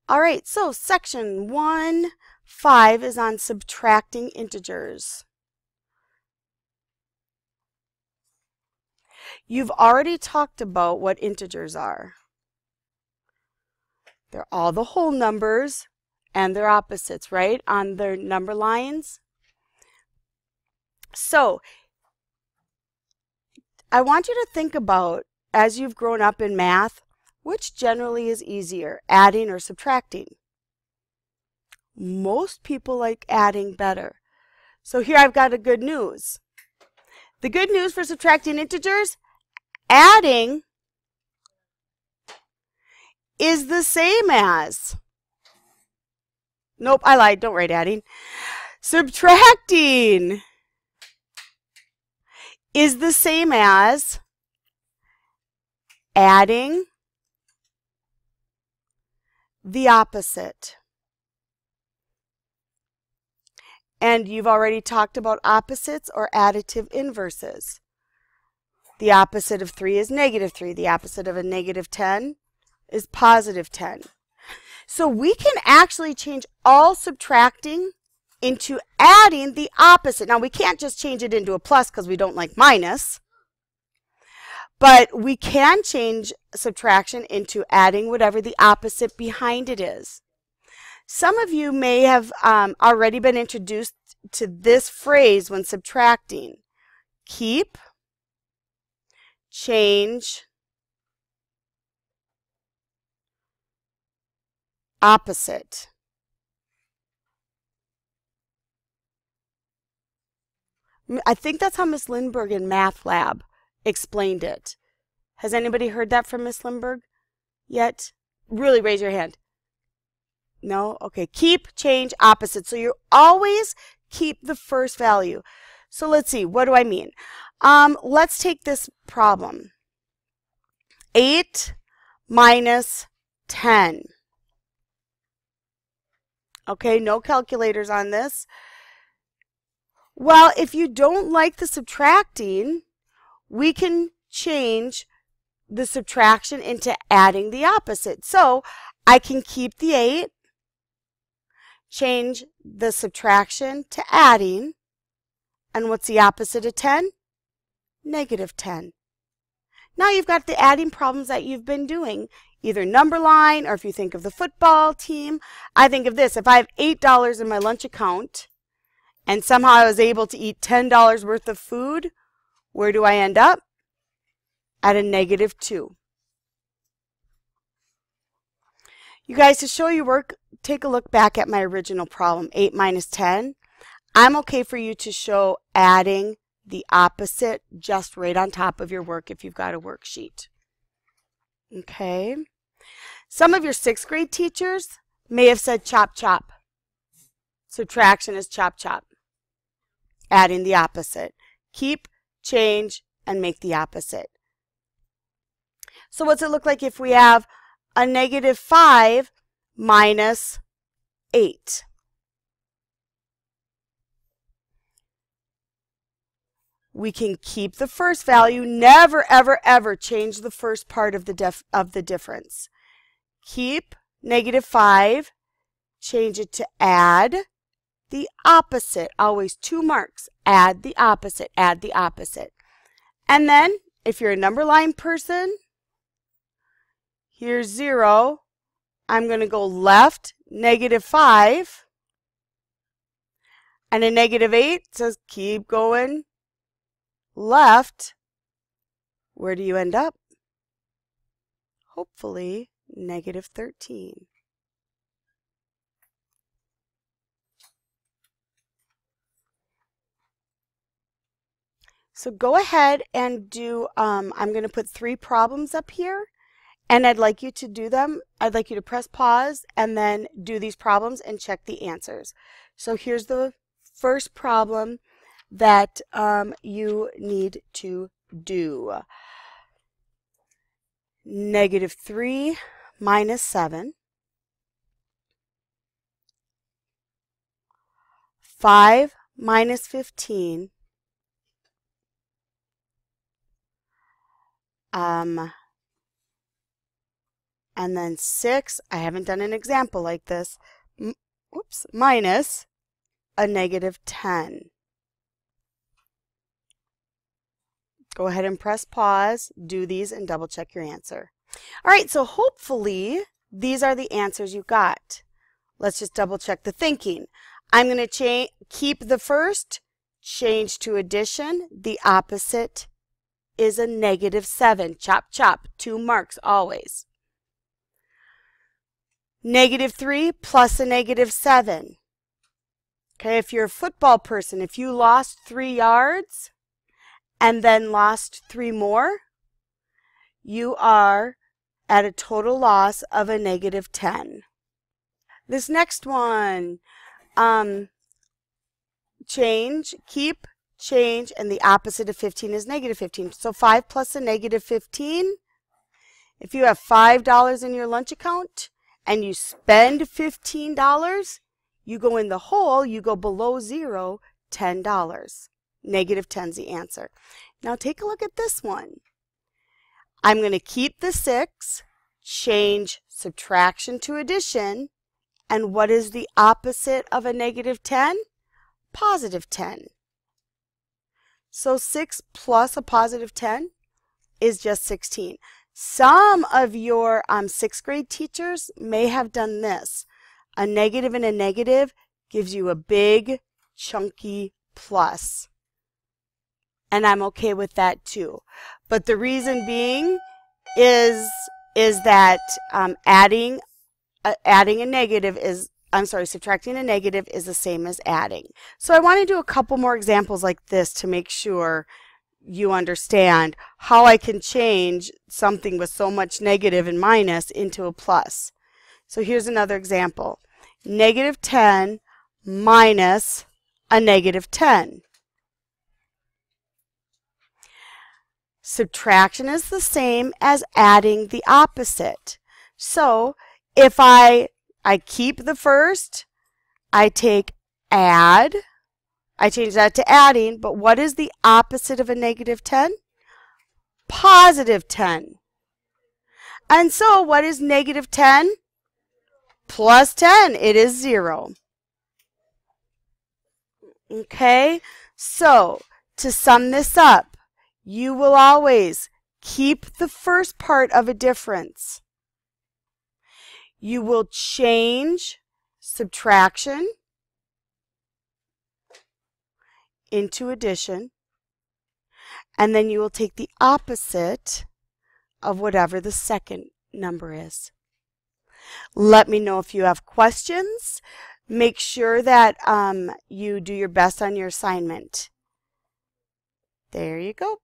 All right, so section 1.5 is on subtracting integers. You've already talked about what integers are. They're all the whole numbers and their opposites, right, on their number lines. So I want you to think about, as you've grown up in math, which generally is easier, adding or subtracting? Most people like adding better. So here I've got a good news. The good news for subtracting integers, adding is the same as, nope, I lied, don't write adding. Subtracting is the same as adding the opposite. And you've already talked about opposites or additive inverses. The opposite of 3 is -3. The opposite of a -10 is +10. So we can actually change all subtracting into adding the opposite. Now we can't just change it into a plus because we don't like minus. But we can change subtraction into adding whatever the opposite behind it is. Some of you may have already been introduced to this phrase when subtracting. Keep, change, opposite. I think that's how Miss Lindbergh in Math Lab explained it. Has anybody heard that from Miss Lindbergh yet? Really raise your hand. No? Okay. Keep, change, opposite. So you always keep the first value. So let's see. What do I mean? Let's take this problem. 8 minus 10. Okay, no calculators on this. Well, if you don't like the subtracting, we can change the subtraction into adding the opposite. So I can keep the 8, change the subtraction to adding, and what's the opposite of 10? -10. Now you've got the adding problems that you've been doing, either number line, or if you think of the football team. I think of this: if I have $8 in my lunch account and somehow I was able to eat $10 worth of food, where do I end up? At a -2. You guys, to show your work, take a look back at my original problem, 8 minus 10. I'm okay for you to show adding the opposite just right on top of your work if you've got a worksheet. Okay. Some of your 6th grade teachers may have said chop chop. Subtraction is chop chop. Adding the opposite. Keep, change, and make the opposite. So what's it look like if we have a -5 minus 8? We can keep the first value, never, ever, ever change the first part of the difference. Keep -5, change it to add the opposite. Always 2 marks. Add the opposite, add the opposite. And then, if you're a number line person, here's 0. I'm going to go left, -5. And a -8 says keep going left. Where do you end up? Hopefully, -13. So go ahead and do, I'm going to put 3 problems up here, and I'd like you to do them. I'd like you to press pause and then do these problems and check the answers. So here's the first problem that you need to do. -3 minus 7. 5 minus 15. and then 6, I haven't done an example like this, minus a negative 10. Go ahead and press pause, do these, and double check your answer. All right, so hopefully these are the answers you got. Let's just double check the thinking. I'm going to keep the first, change to addition. The opposite is a negative 7. Chop, chop, 2 marks always. Negative 3 plus a negative 7. Okay, if you're a football person, if you lost 3 yards and then lost 3 more, you are at a total loss of a negative 10. This next one, change, keep, change, and the opposite of 15 is negative 15. So 5 plus a negative 15, if you have $5 in your lunch account and you spend $15, you go in the hole, you go below zero, $10. Negative 10 is the answer. Now take a look at this one. I'm going to keep the 6, change subtraction to addition, and what is the opposite of a negative 10? Positive 10. So 6 plus a positive 10 is just 16. Some of your 6th grade teachers may have done this. A negative and a negative gives you a big, chunky plus. And I'm okay with that too. But the reason being is that subtracting a negative is the same as adding. So I want to do a couple more examples like this to make sure you understand how I can change something with so much negative and minus into a plus. So here's another example. Negative 10 minus a negative 10. Subtraction is the same as adding the opposite. So if I keep the first, I take add, I change that to adding, but what is the opposite of a negative 10? Positive 10. And so what is negative 10 plus 10? It is 0. Okay, so to sum this up, you will always keep the first part of a difference. You will change subtraction into addition, and then you will take the opposite of whatever the second number is. Let me know if you have questions. Make sure that you do your best on your assignment. There you go.